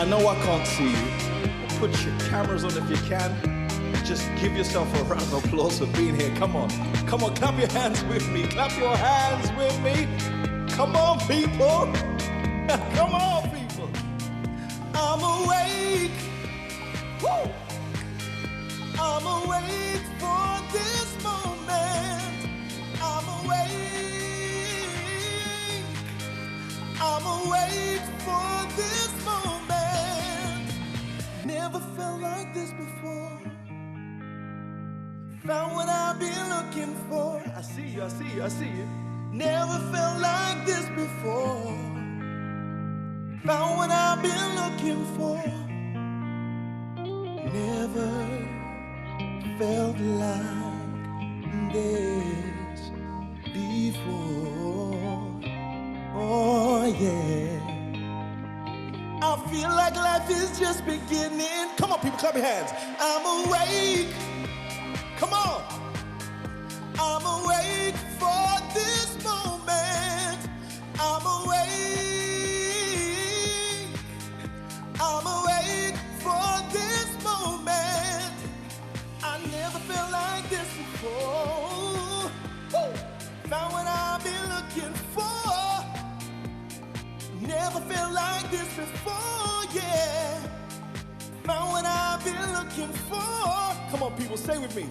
I know I can't see you. Put your cameras on if you can. Just give yourself a round of applause for being here. Come on. Come on, clap your hands with me. Clap your hands with me. Come on, people. Come on, people. I'm awake. Woo! I'm awake for this moment. I'm awake. I'm awake for this moment. Never felt like this before. Found what I've been looking for. I see you, I see you, I see you. Never felt like this before. Found what I've been looking for. Never felt like this before. Oh yeah. I feel like life is just beginning. Come on, people, clap your hands. I'm awake. Come on. I'm awake for this moment. I'm awake. I'm awake for this moment. I never felt like this before. Woo! Found what I've been looking for. Never felt like this before, yeah. Found what I've been looking for. Come on, people, say with me.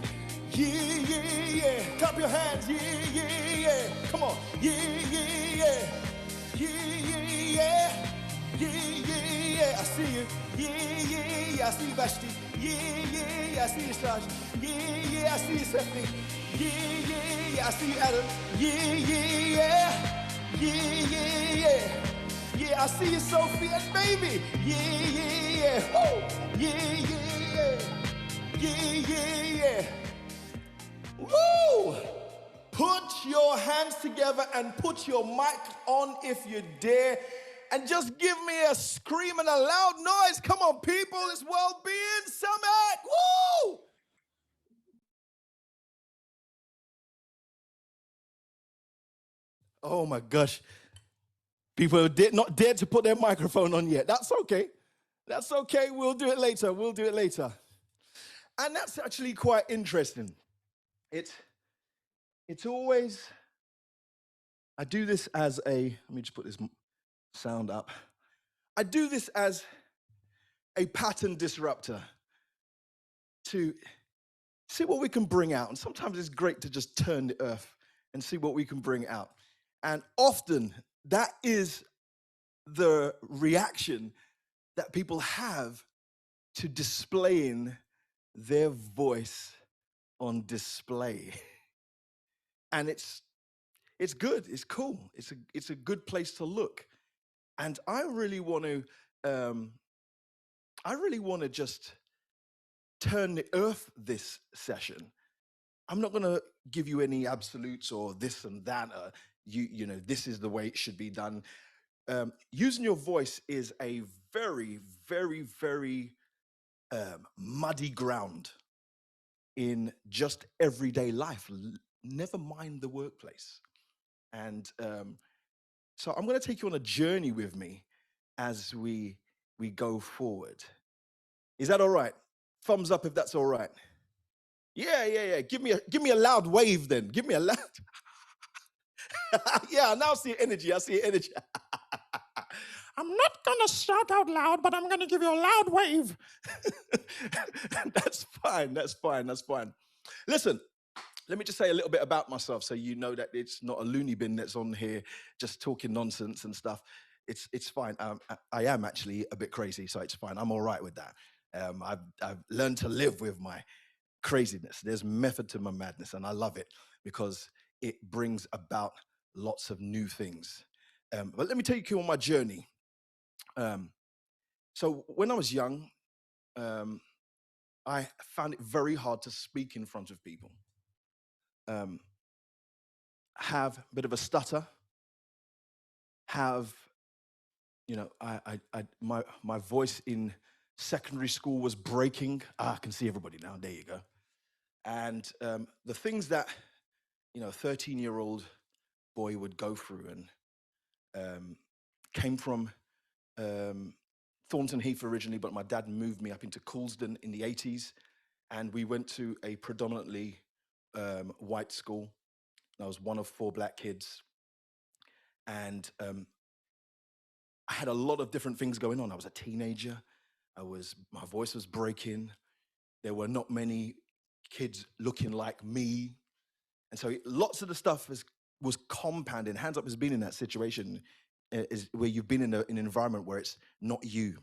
Yeah, yeah, yeah. Clap your hands. Yeah, yeah, yeah. Come on. Yeah, yeah, yeah. Yeah, yeah, yeah. Yeah, yeah, yeah. I see you. Yeah, yeah, yeah. I see you, Vashti. Yeah, yeah, yeah. I see you, Saj. Yeah, yeah. I see you, Stephanie. Yeah, yeah, yeah. I see you, Adam. Yeah, yeah, yeah. Yeah, yeah, yeah. Yeah, I see you, Sophie and baby. Yeah, yeah, yeah. Woo. Yeah, yeah, yeah. Yeah, yeah, yeah. Woo! Put your hands together and put your mic on if you dare. And just give me a scream and a loud noise. Come on, people. It's Wellbeing Summit. Woo! Oh my gosh. People did not dare to put their microphone on yet. That's okay. That's okay. We'll do it later. We'll do it later. And that's actually quite interesting. It's always, I do this as a, let me just put this sound up. I do this as a pattern disruptor to see what we can bring out. And sometimes it's great to just turn the earth and see what we can bring out. And often that is the reaction that people have to displaying their voice on display. And it's good, it's cool, it's a good place to look. And I really want to just turn the earth this session. I'm not going to give you any absolutes or this and that. You know, this is the way it should be done. Using your voice is a very, very, very muddy ground in just everyday life. Never mind the workplace. And so I'm going to take you on a journey with me as we go forward. Is that all right? Thumbs up if that's all right. Yeah, yeah, yeah. Give me a loud wave then. Give me a loud. Yeah, now I see energy. I see energy. I'm not gonna shout out loud, but I'm gonna give you a loud wave. That's fine. That's fine. That's fine. Listen, let me just say a little bit about myself so you know that it's not a loony bin that's on here just talking nonsense and stuff. It's fine. I am actually a bit crazy, so it's fine. I'm all right with that. I've learned to live with my craziness. There's method to my madness, and I love it because it brings about lots of new things. But let me take you on my journey. So when I was young, I found it very hard to speak in front of people. Have a bit of a stutter. Have, you know, my voice in secondary school was breaking. I can see everybody now. There you go. And the things that, you know, a 13-year-old boy would go through and came from Thornton Heath originally, but my dad moved me up into Coulsdon in the 80s. And we went to a predominantly white school. I was one of four black kids. And I had a lot of different things going on. I was a teenager. My voice was breaking. There were not many kids looking like me. And so lots of the stuff was compounding. Hands up has been in that situation, is where you've been in an environment where it's not you.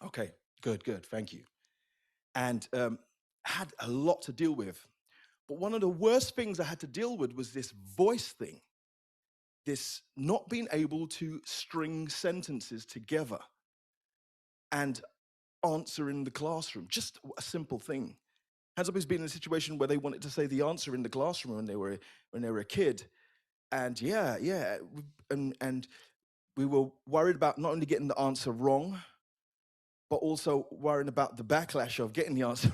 Okay, good, thank you. And had a lot to deal with. But one of the worst things I had to deal with was this voice thing, this not being able to string sentences together and answer in the classroom. Just a simple thing. Hands up has been in a situation where they wanted to say the answer in the classroom when they were a kid. And and we were worried about not only getting the answer wrong, but also worrying about the backlash of getting the answer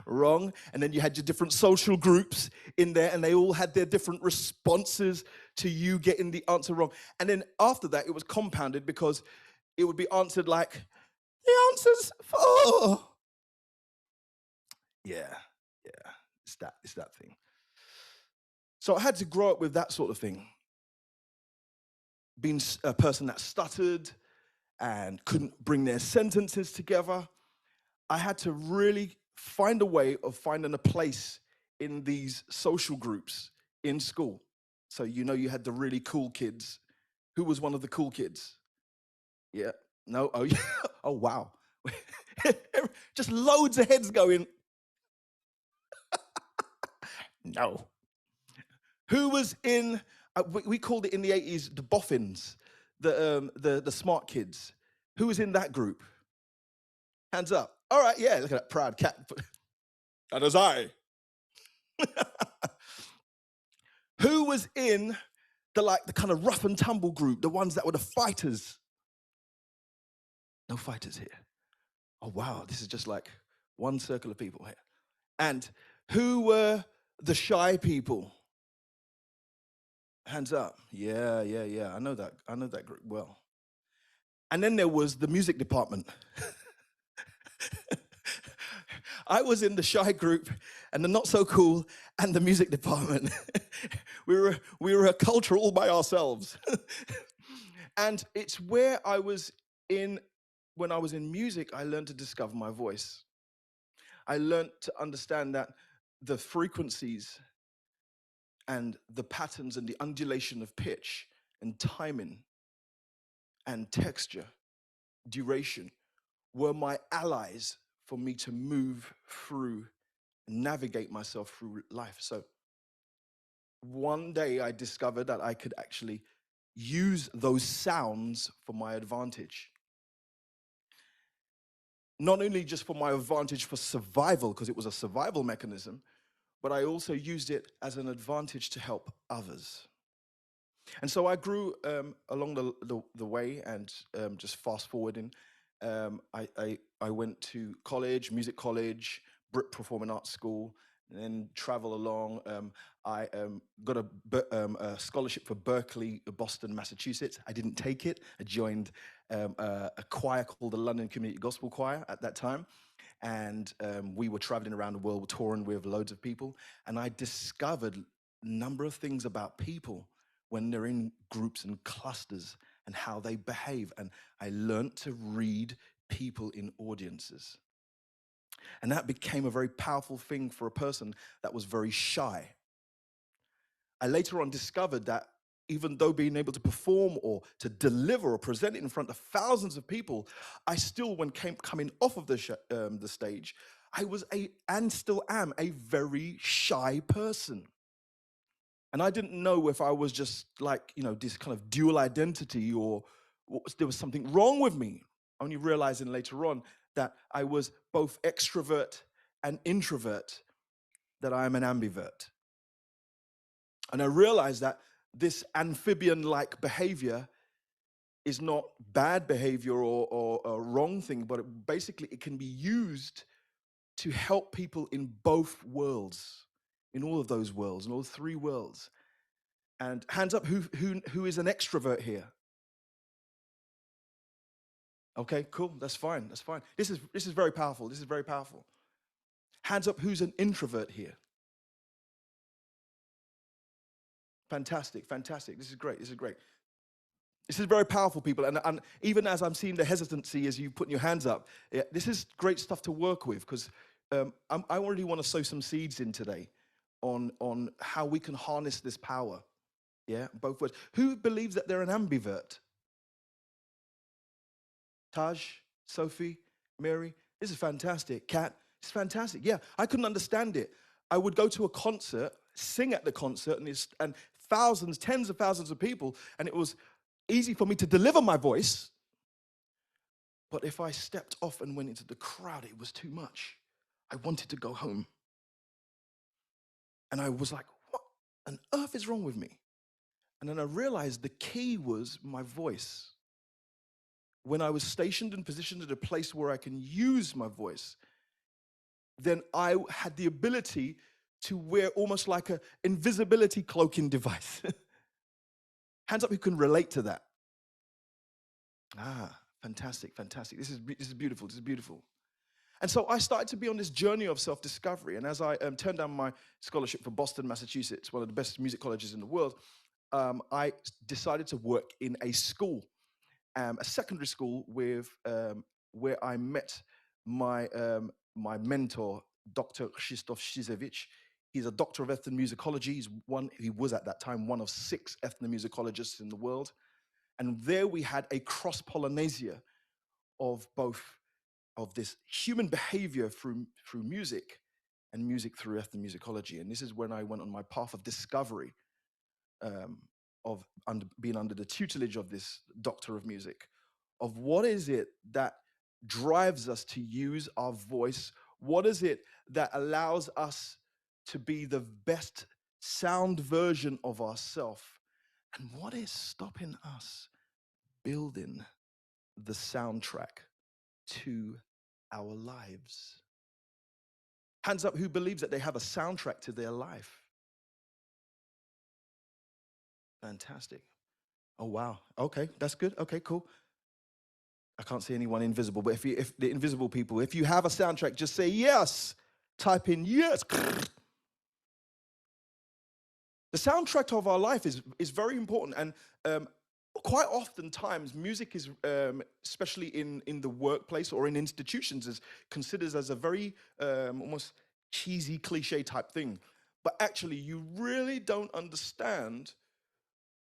wrong. And then you had your different social groups in there, and they all had their different responses to you getting the answer wrong. And then after that, it was compounded because it would be answered like, the answer's 4. Yeah, it's that thing. So I had to grow up with that sort of thing. Being a person that stuttered and couldn't bring their sentences together, I had to really find a way of finding a place in these social groups in school. So you had the really cool kids. Who was one of the cool kids? Yeah. No. Oh, yeah. Oh, wow. Just loads of heads going, no. Who was in, we called it in the 80s, the boffins, the smart kids. Who was in that group? Hands up. All right, yeah, look at that proud cat. That is I. Who was in the kind of rough and tumble group, the ones that were the fighters? No fighters here. Oh, wow, this is just like one circle of people here. And who were the shy people? Hands up. Yeah. I know that group well. And then there was the music department. I was in the shy group and the not so cool and the music department. we were a culture all by ourselves. And it's where when I was in music, I learned to discover my voice. I learned to understand that the frequencies and the patterns and the undulation of pitch and timing and texture, duration, were my allies for me to move through, navigate myself through life. So one day I discovered that I could actually use those sounds for my advantage. Not only just for my advantage for survival, because it was a survival mechanism, but I also used it as an advantage to help others. And so I grew along the way, and just fast forwarding, I went to college, music college, Brit Performing Arts School, and then travel along. I got a scholarship for Berkeley, Boston, Massachusetts. I didn't take it. I joined a choir called the London Community Gospel Choir at that time. And we were traveling around the world, touring with loads of people. And I discovered a number of things about people when they're in groups and clusters and how they behave. And I learned to read people in audiences. And that became a very powerful thing for a person that was very shy. I later on discovered that even though being able to perform or to deliver or present it in front of thousands of people, I still, when coming off of the stage, I was and still am a very shy person. And I didn't know if I was just this kind of dual identity, or there was something wrong with me. Only realizing later on that I was both extrovert and introvert, that I am an ambivert. And I realized that this amphibian-like behavior is not bad behavior or a wrong thing, but basically it can be used to help people in both worlds, in all of those worlds, in all 3 worlds. And hands up, who is an extrovert here? Okay, cool. That's fine. That's fine. This is very powerful. This is very powerful. Hands up, who's an introvert here? Fantastic, fantastic. This is great. This is great. This is very powerful, people. And even as I'm seeing the hesitancy as you putting your hands up, yeah, this is great stuff to work with because I already want to sow some seeds in today on how we can harness this power. Yeah, both ways. Who believes that they're an ambivert? Taj, Sophie, Mary. This is fantastic. Kat, it's fantastic. Yeah, I couldn't understand it. I would go to a concert, sing at the concert, and thousands, tens of thousands of people, and it was easy for me to deliver my voice. But if I stepped off and went into the crowd, it was too much. I wanted to go home. And I was like, what on earth is wrong with me? And then I realized the key was my voice. When I was stationed and positioned at a place where I can use my voice, then I had the ability to wear almost like an invisibility cloaking device. Hands up who can relate to that. Ah, fantastic, fantastic. This is beautiful. This is beautiful. And so I started to be on this journey of self-discovery. And as I turned down my scholarship for Boston, Massachusetts, one of the best music colleges in the world, I decided to work in a school, a secondary school where I met my mentor, Dr. Krzysztof Szizewicz. He's a doctor of ethnomusicology. He was at that time one of 6 ethnomusicologists in the world. And there we had a cross-pollinasia of both of this human behavior through music and music through ethnomusicology. And this is when I went on my path of discovery um, being under the tutelage of this doctor of music, of what is it that drives us to use our voice? What is it that allows us to be the best sound version of ourselves? And what is stopping us building the soundtrack to our lives? Hands up who believes that they have a soundtrack to their life. Fantastic. Oh, wow. Okay, that's good. Okay, cool. I can't see anyone invisible, but if the invisible people, if you have a soundtrack, just say yes. Type in yes. The soundtrack of our life is very important, and quite often times music is, especially in the workplace or in institutions, is considered as a very almost cheesy cliche type thing. But actually, you really don't understand.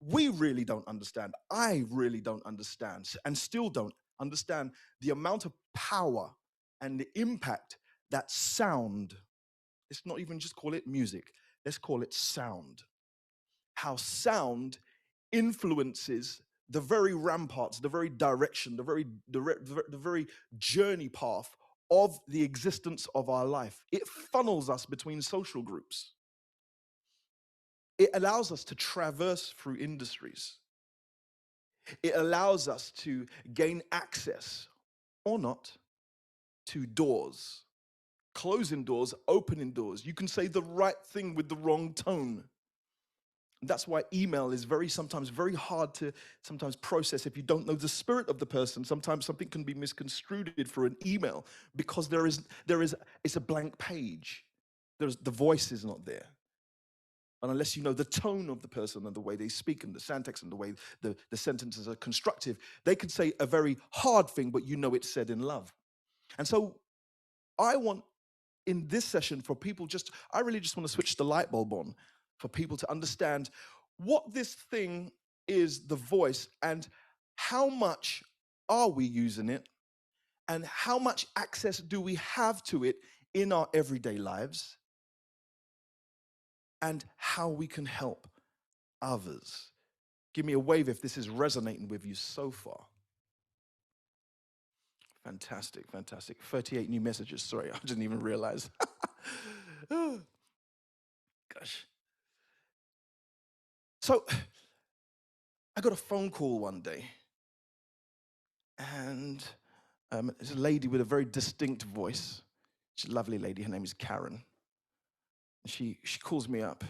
We really don't understand. I really don't understand, and still don't understand the amount of power and the impact that sound. Let's not even just call it music. Let's call it sound. How sound influences the very ramparts, the very direction, the very journey path of the existence of our life. It funnels us between social groups. It allows us to traverse through industries. It allows us to gain access or not to doors, closing doors, opening doors. You can say the right thing with the wrong tone. That's why email is sometimes very hard to sometimes process if you don't know the spirit of the person. Sometimes something can be misconstrued for an email because it's a blank page. The voice is not there. And unless you know the tone of the person and the way they speak and the syntax and the way the sentences are constructive, they can say a very hard thing, but you know it's said in love. And so I want in this session for people I really just want to switch the light bulb on for people to understand what this thing is, the voice, and how much are we using it, and how much access do we have to it in our everyday lives, and how we can help others. Give me a wave if this is resonating with you so far. Fantastic, fantastic. 38 new messages. Sorry, I didn't even realize. Oh, gosh. So I got a phone call one day, and there's a lady with a very distinct voice. She's a lovely lady. Her name is Karen. She calls me up,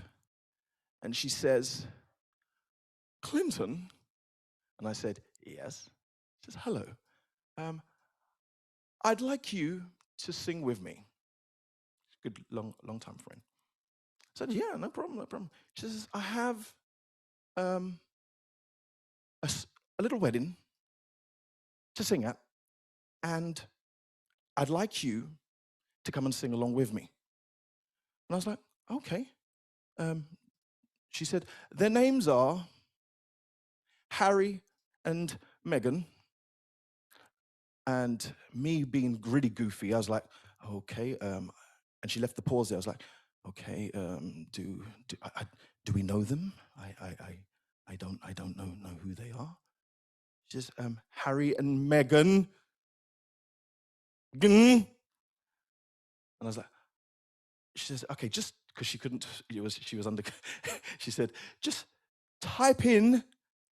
and she says, "Clinton?" And I said, "Yes." She says, "Hello. um, I'd like you to sing with me. Good, long time friend. I said, yeah, no problem, no problem. She says, I have um, a, a little wedding to sing at, and I'd like you to come and sing along with me. And I was like, okay. Um, she said, their names are Harry and Meghan. And me being really goofy, I was like, okay. And she left the pause there. I was like, okay. Do we know them? I don't know who they are. She says, Harry and Meghan. And I was like, she says, okay, just because she couldn't, she was under, she said, just type in,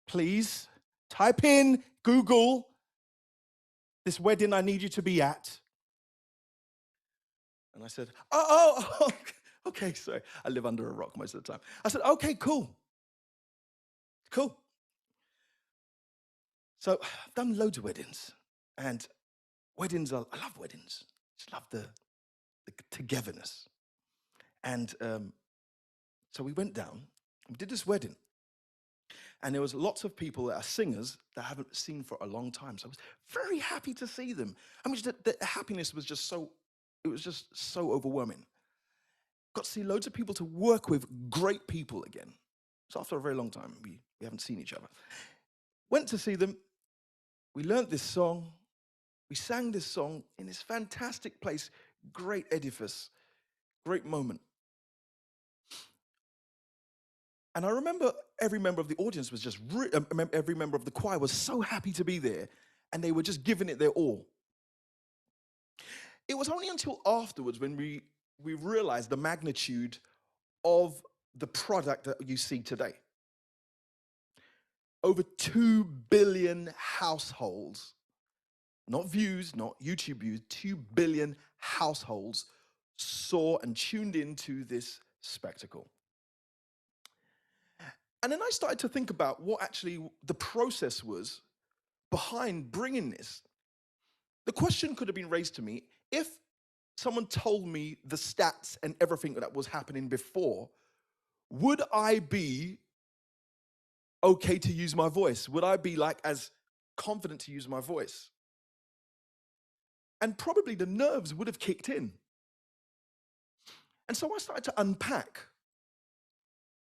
please, type in Google this wedding I need you to be at. And I said, oh, okay, sorry. I live under a rock most of the time. I said, okay, cool. So I've done loads of weddings. And I love weddings. Just love the togetherness. And so we went down, we did this wedding. And there was lots of people that are singers that I haven't seen for a long time. So I was very happy to see them. I mean, the happiness was just so overwhelming. Got to see loads of people to work with, great people again. So after a very long time, we haven't seen each other. Went to see them. We learned this song. We sang this song in this fantastic place, great edifice, great moment. And I remember every member of the audience was just, every member of the choir was so happy to be there, and they were just giving it their all. It was only until afterwards when we realized the magnitude of the product that you see today. Over 2 billion households, not views, not YouTube views, 2 billion households saw and tuned into this spectacle. And then I started to think about what actually the process was behind bringing this. The question could have been raised to me if someone told me the stats and everything that was happening before, would I be okay to use my voice? Would I be like as confident to use my voice? And probably the nerves would have kicked in. And so I started to unpack,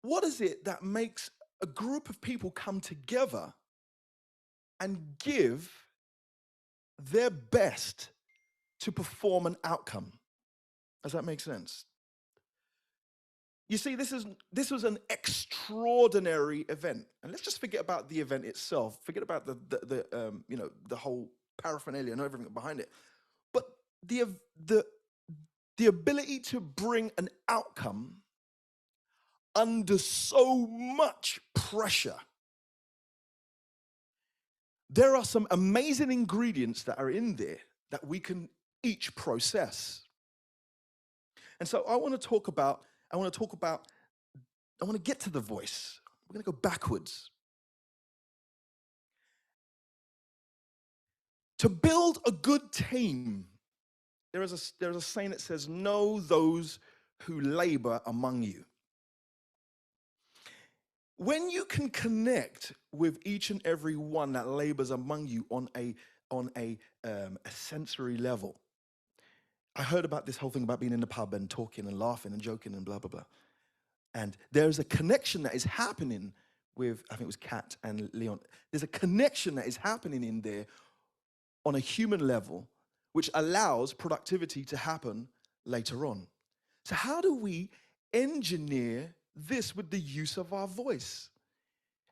what is it that makes a group of people come together and give their best to perform an outcome? Does that make sense? You see, this was an extraordinary event, and let's just forget about the event itself. Forget about the whole paraphernalia and everything behind it. But the ability to bring an outcome under so much pressure. There are some amazing ingredients that are in there that we can each process. And so I want to get to the voice. We're going to go backwards. To build a good team, there is a saying that says, know those who labor among you. When you can connect with each and every one that labors among you on a sensory level. I heard about this whole thing about being in the pub and talking and laughing and joking and blah, blah, blah. And there's a connection that is happening with, I think it was Kat and Leon. There's a connection that is happening in there on a human level, which allows productivity to happen later on. So how do we engineer this with the use of our voice?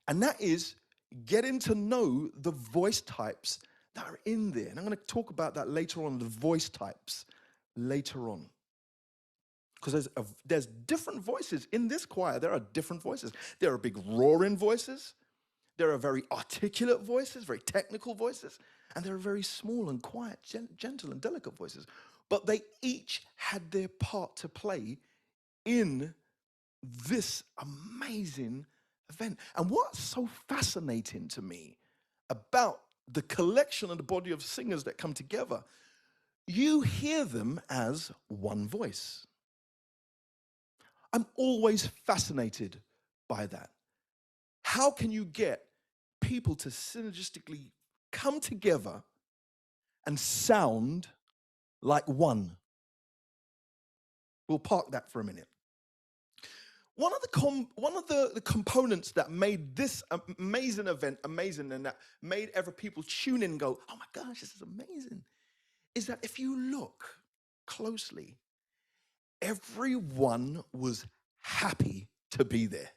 And that is getting to know the voice types that are in there. And I'm going to talk about that later on, the voice types later on. Because there's different voices in this choir. There are different voices. There are big roaring voices. There are very articulate voices, very technical voices. And there are very small and quiet, gentle and delicate voices. But they each had their part to play in this amazing event. And what's so fascinating to me about the collection and the body of singers that come together, you hear them as one voice. I'm always fascinated by that. How can you get people to synergistically come together and sound like one? We'll park that for a minute. One of the components that made this amazing event amazing and that made every people tune in and go, oh my gosh, this is amazing, is that if you look closely, everyone was happy to be there.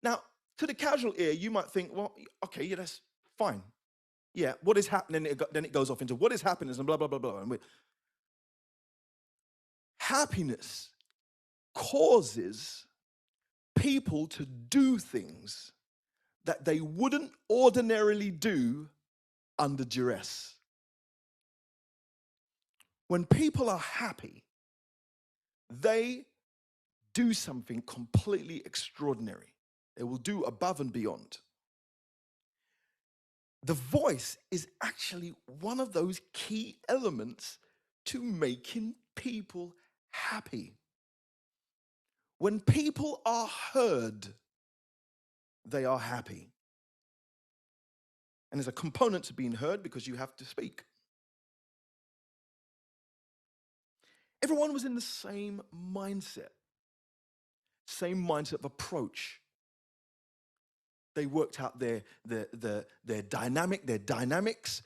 Now, to the casual ear, you might think, well, okay, yeah, that's fine. Yeah, what is happening? Then it goes off into what is happiness and blah, blah, blah, blah. And happiness causes people to do things that they wouldn't ordinarily do under duress. When people are happy, they do something completely extraordinary. They will do above and beyond. The voice is actually one of those key elements to making people happy. When people are heard, they are happy. And there's a component to being heard because you have to speak. Everyone was in the same mindset of approach. They worked out their dynamics.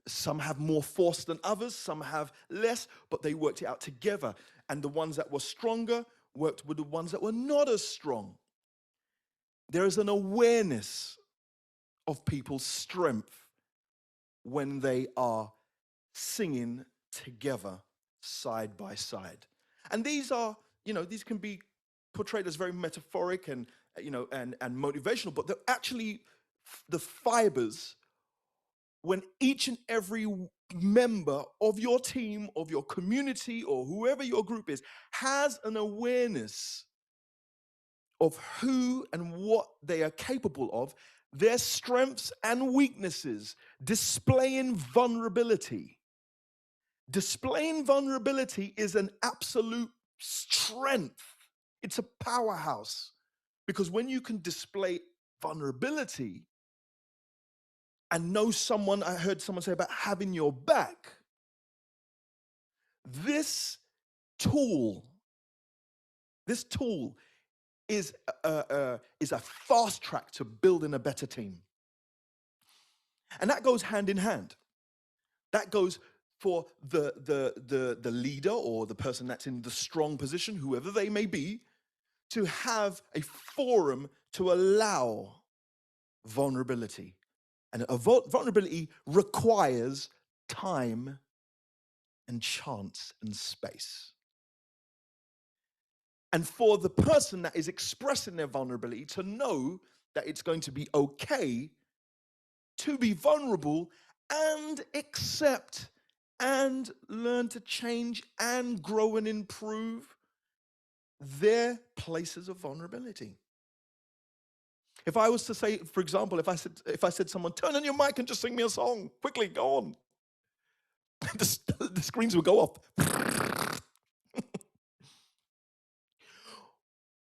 Some have more force than others, some have less, but they worked it out together. And the ones that were stronger worked with the ones that were not as strong. There is an awareness of people's strength when they are singing together side by side. And these are, these can be portrayed as very metaphoric and motivational, but they're actually the fibers when each and every member of your team, of your community, or whoever your group is, has an awareness of who and what they are capable of, their strengths and weaknesses, displaying vulnerability. Displaying vulnerability is an absolute strength. It's a powerhouse. Because when you can display vulnerability and know someone, I heard someone say about having your back, this tool is a fast track to building a better team. And that goes hand in hand. That goes for the leader or the person that's in the strong position, whoever they may be, to have a forum to allow vulnerability. And vulnerability requires time and chance and space. And for the person that is expressing their vulnerability to know that it's going to be okay to be vulnerable and accept and learn to change and grow and improve their places of vulnerability. If I was to say, for example, if I said to someone, turn on your mic and just sing me a song, quickly, go on. The screens would go off.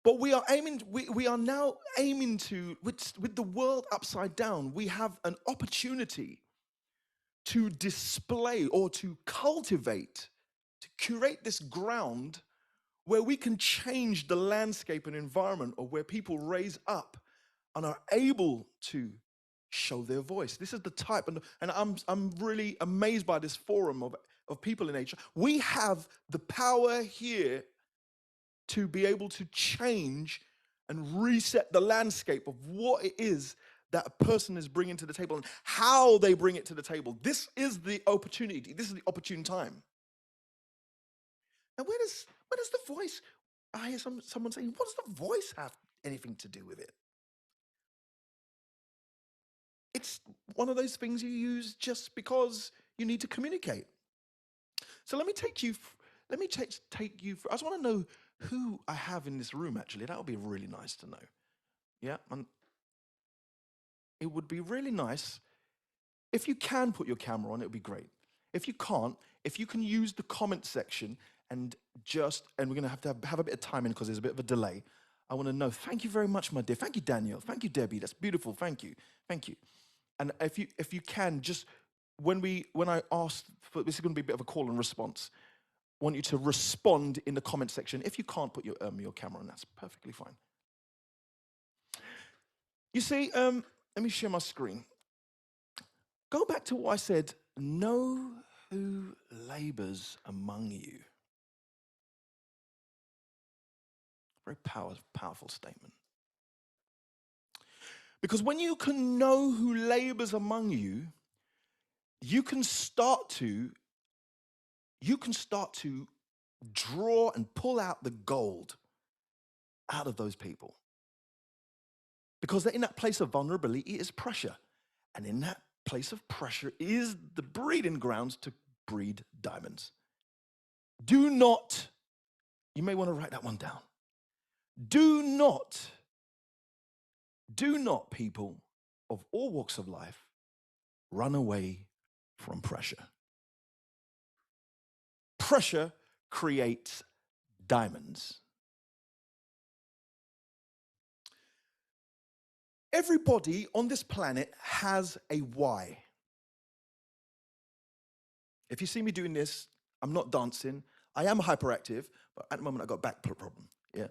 But we are now aiming to, with the world upside down, we have an opportunity to display or to cultivate, to curate this ground where we can change the landscape and environment, or where people raise up and are able to show their voice. This is the type, and I'm really amazed by this forum of people in HR. We have the power here to be able to change and reset the landscape of what it is that a person is bringing to the table and how they bring it to the table. This is the opportunity. This is the opportune time. And where does the voice, I hear someone saying, what does the voice have anything to do with it? It's one of those things you use just because you need to communicate. So let me take you I just want to know who I have in this room, actually. That would be really nice to know. Yeah, it would be really nice if you can put your camera on, it would be great. If you can't, if you can use the comment section and we're going to have a bit of timing because there's a bit of a delay. I want to know, thank you very much, my dear. Thank you, Daniel. Thank you, Debbie. That's beautiful. Thank you. Thank you. And if you can, just when I asked, this is going to be a bit of a call and response, I want you to respond in the comment section. If you can't put your camera on, that's perfectly fine. You see, let me share my screen. Go back to what I said, know who labors among you. Very powerful statement. Because when you can know who labors among you, you can start to draw and pull out the gold out of those people. Because they're in that place of vulnerability is pressure. And in that place of pressure is the breeding grounds to breed diamonds. Do not, you may want to write that one down. Do not, people of all walks of life, run away from pressure. Pressure creates diamonds. Everybody on this planet has a why. If you see me doing this, I'm not dancing. I am hyperactive, but at the moment I've got a back problem. Yeah,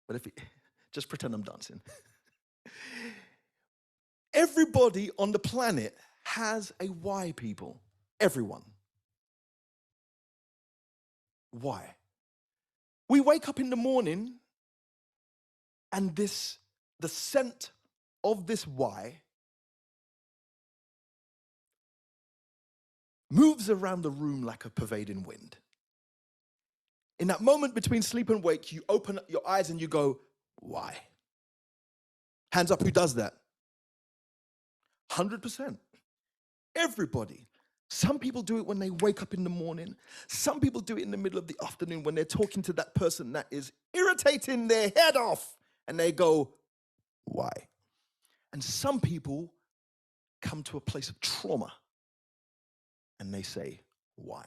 but just pretend I'm dancing. Everybody on the planet has a why, people. Everyone. Why? We wake up in the morning and the scent of this why moves around the room like a pervading wind. In that moment between sleep and wake, you open your eyes and you go, why? Hands up, who does that? 100%. Everybody. Some people do it when they wake up in the morning. Some people do it in the middle of the afternoon when they're talking to that person that is irritating their head off. And they go, why? And some people come to a place of trauma and they say, why?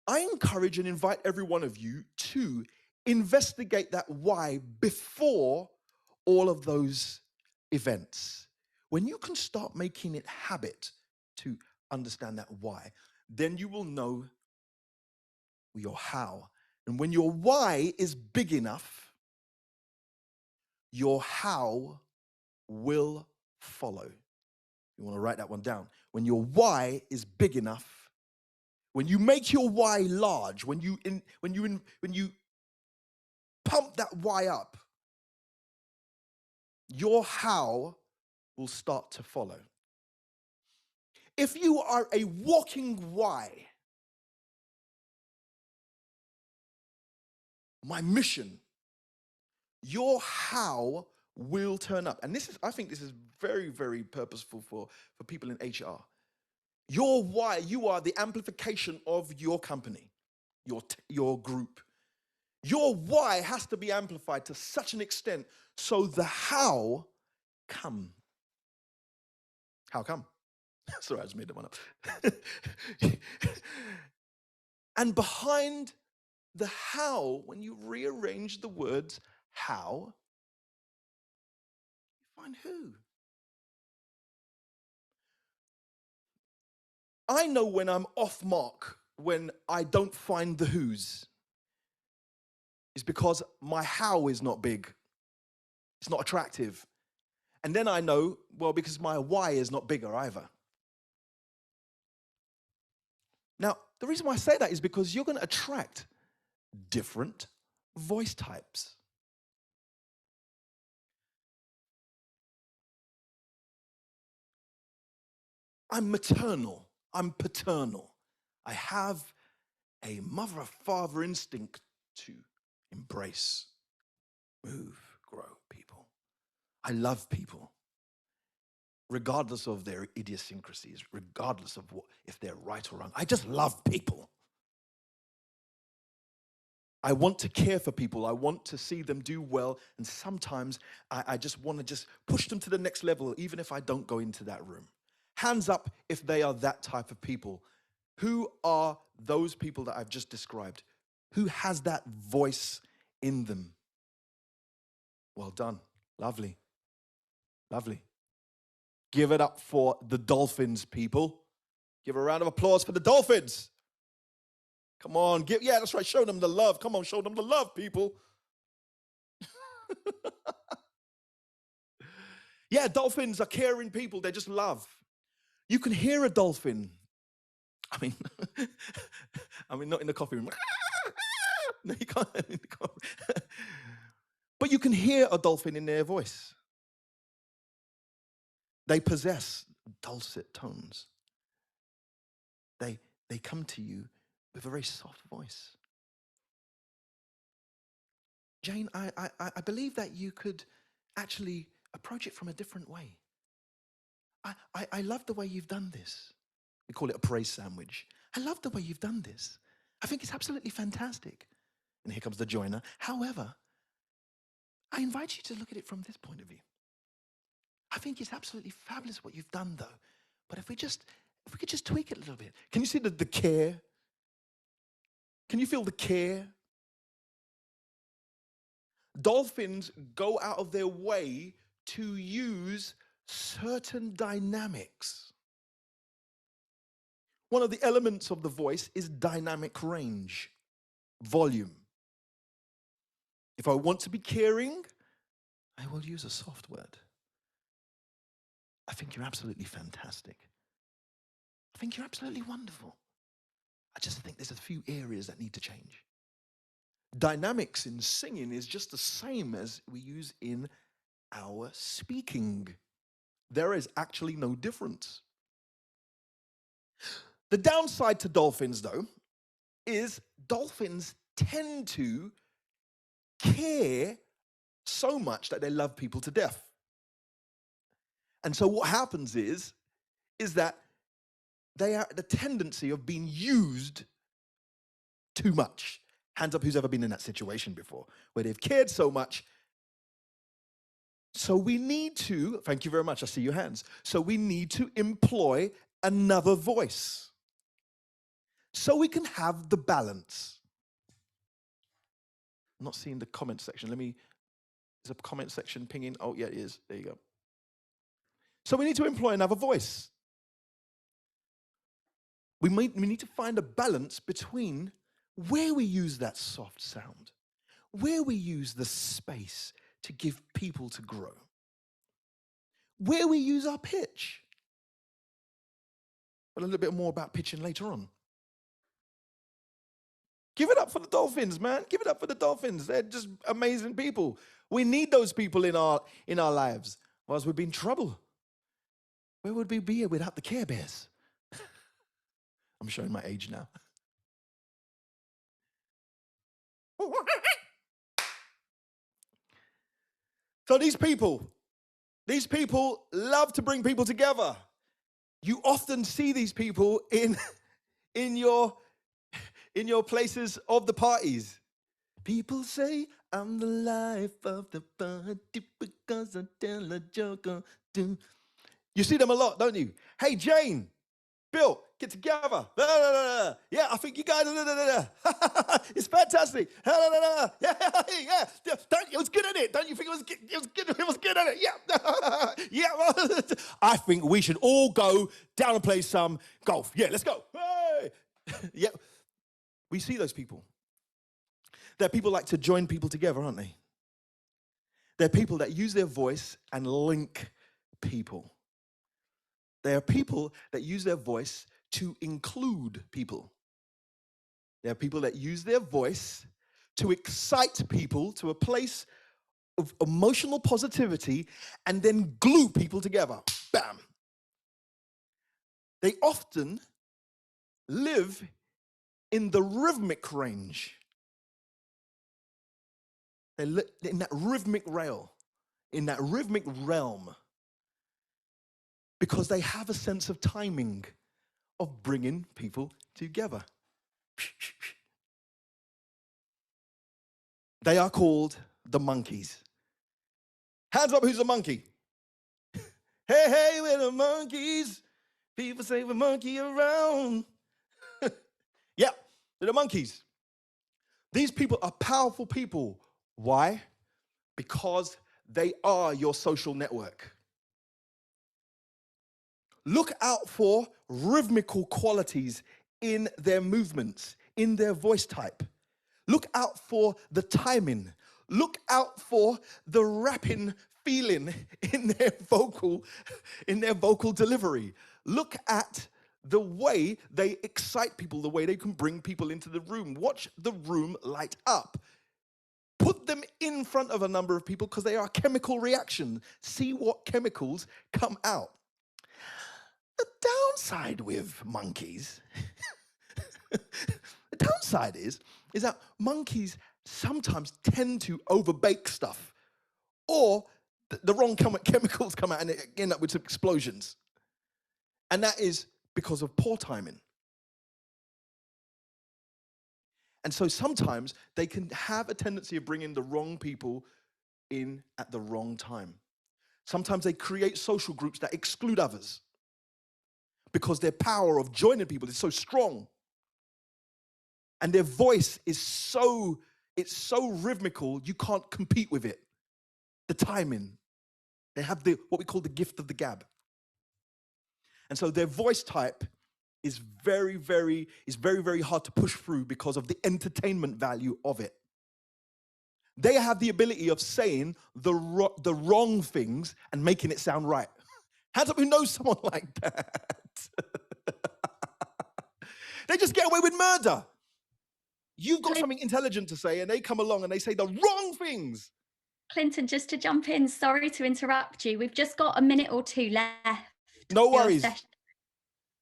I encourage and invite every one of you to investigate that why before all of those events. When you can start making it habit to understand that why, then you will know your how. And when your why is big enough, your how will follow. You want to write that one down. When your why is big enough, when you make your why large, when you pump that why up, your how will start to follow. If you are a walking why, my mission, your how will turn up. And I think this is very, very purposeful for people in HR. Your why, you are the amplification of your company, your group. Your why has to be amplified to such an extent so the how come. How come? Sorry, I just made that one up. And behind the how, when you rearrange the words how, you find who. I know when I'm off mark, when I don't find the who's. It's because my how is not big. It's not attractive. And then I know, well, because my why is not bigger either. Now, the reason why I say that is because you're going to attract different voice types. I'm maternal. I'm paternal. I have a mother-father instinct to embrace, move, grow people. I love people, regardless of their idiosyncrasies, regardless of if they're right or wrong. I just love people. I want to care for people. I want to see them do well. And sometimes I just want to just push them to the next level, even if I don't go into that room. Hands up if they are that type of people. Who are those people that I've just described? Who has that voice in them? Well done. Lovely. Lovely. Give it up for the dolphins, people. Give a round of applause for the dolphins. Come on, yeah, that's right. Show them the love. Come on, show them the love, people. Yeah, dolphins are caring people. They just love. You can hear a dolphin. I mean, not in the coffee room. No, you can't. But you can hear a dolphin in their voice. They possess dulcet tones. They come to you with a very soft voice. Jane, I believe that you could actually approach it from a different way. I love the way you've done this. We call it a praise sandwich. I love the way you've done this. I think it's absolutely fantastic. And here comes the joiner. However, I invite you to look at it from this point of view. I think it's absolutely fabulous what you've done, though. But if we could just tweak it a little bit. Can you see the care? Can you feel the care? Dolphins go out of their way to use certain dynamics. One of the elements of the voice is dynamic range, volume. If I want to be caring, I will use a soft word. I think you're absolutely fantastic. I think you're absolutely wonderful. I just think there's a few areas that need to change. Dynamics in singing is just the same as we use in our speaking. There is actually no difference. The downside to dolphins, though, is dolphins tend to care so much that they love people to death. And so what happens is that they have the tendency of being used too much. Hands up who's ever been in that situation before, where they've cared so much. So we need to, thank you very much, I see your hands. So we need to employ another voice so we can have the balance. I'm not seeing the comment section. Is a comment section pinging? Oh, yeah, it is. There you go. So we need to employ another voice. We need to find a balance between where we use that soft sound, where we use the space to give people to grow, where we use our pitch. But a little bit more about pitching later on. Give it up for the dolphins, man. Give it up for the dolphins. They're just amazing people. We need those people in our lives, or else we'd be in trouble. Where would we be without the Care Bears? I'm showing my age now. So these people love to bring people together. You often see these people in your places of the parties. People say I'm the life of the party because I tell a joke or do. You see them a lot, don't you? Hey, Jane, Bill, get together. Yeah, I think you guys. It's fantastic. Yeah. It was good at it. Don't you think it was good? It was good at it. Yeah. Yeah. I think we should all go down and play some golf. Yeah, let's go. Hey. Yeah. We see those people. They're people like to join people together, aren't they? They're people that use their voice and link people. They are people that use their voice to include people. They are people that use their voice to excite people to a place of emotional positivity and then glue people together. Bam. They often live in the rhythmic range. They live in that rhythmic realm, because they have a sense of timing of bringing people together. They are called the monkeys. Hands up, who's a monkey? Hey, hey, we're the monkeys. People say we monkey around. Yeah, they're the monkeys. These people are powerful people. Why? Because they are your social network. Look out for rhythmical qualities in their movements, in their voice type. Look out for the timing. Look out for the rapping feeling in their vocal delivery. Look at the way they excite people, the way they can bring people into the room. Watch the room light up. Put them in front of a number of people because they are a chemical reaction. See what chemicals come out. The downside with monkeys, the downside is that monkeys sometimes tend to overbake stuff, or the wrong chemicals come out and they end up with some explosions. And that is because of poor timing. And so sometimes they can have a tendency of bringing the wrong people in at the wrong time. Sometimes they create social groups that exclude others because their power of joining people is so strong. And their voice is so rhythmical, you can't compete with it. The timing. They have what we call the gift of the gab. And so their voice type is very, very hard to push through because of the entertainment value of it. They have the ability of saying the wrong things and making it sound right. Hands up who knows someone like that. They just get away with murder. You've got something intelligent to say and they come along and they say the wrong things. Clinton, just to jump in, sorry to interrupt you. We've just got a minute or two left. No worries.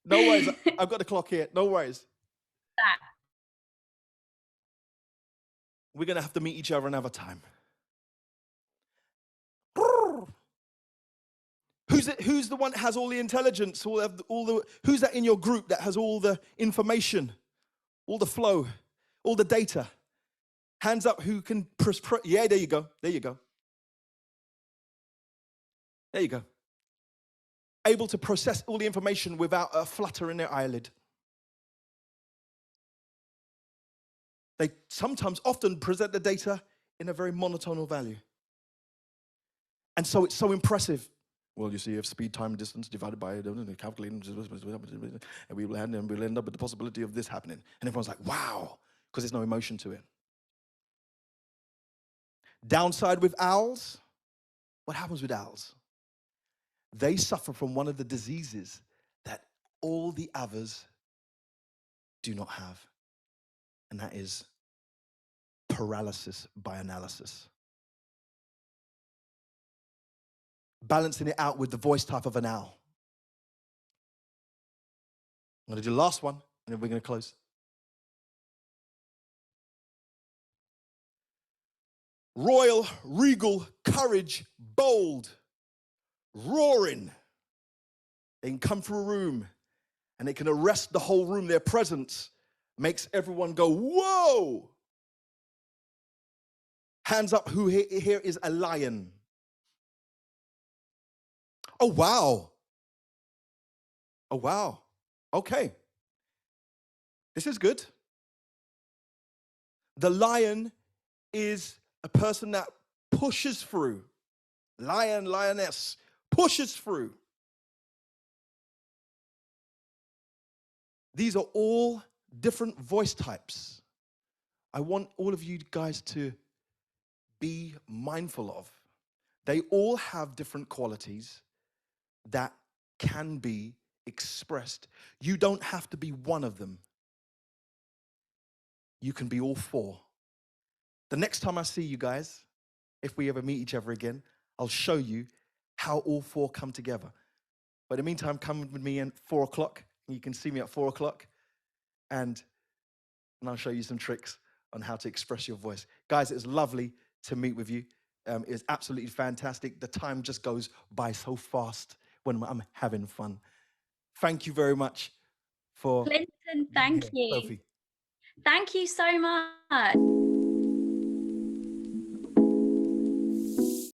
No worries. I've got the clock here. No worries. We're going to have to meet each other another time. Who's the one that has all the intelligence? Who's that in your group that has all the information, all the flow, all the data? Hands up who can yeah, there you go. There you go. There you go. Able to process all the information without a flutter in their eyelid. They often present the data in a very monotonal value. And so it's so impressive. Well, you see, if speed, time, distance divided by calculating, and we'll end up with the possibility of this happening. And everyone's like, wow, because there's no emotion to it. Downside with owls, what happens with owls? They suffer from one of the diseases that all the others do not have. And that is paralysis by analysis. Balancing it out with the voice type of an owl. I'm going to do the last one, and then we're going to close. Royal, regal, courage, bold, roaring. They can come through a room, and they can arrest the whole room. Their presence makes everyone go, whoa! Hands up who here is a lion. Oh, wow. Oh, wow. Okay. This is good. The lion is a person that pushes through. Lion, lioness, pushes through. These are all different voice types. I want all of you guys to be mindful of. They all have different qualities that can be expressed. You don't have to be one of them. You can be all four. The next time I see you guys, if we ever meet each other again, I'll show you how all four come together. But in the meantime, come with me at 4 o'clock. You can see me at 4 o'clock. And I'll show you some tricks on how to express your voice. Guys, it was lovely to meet with you. It was absolutely fantastic. The time just goes by so fast when I'm having fun. Thank you very much for Clinton, thank you. Sophie. Thank you so much.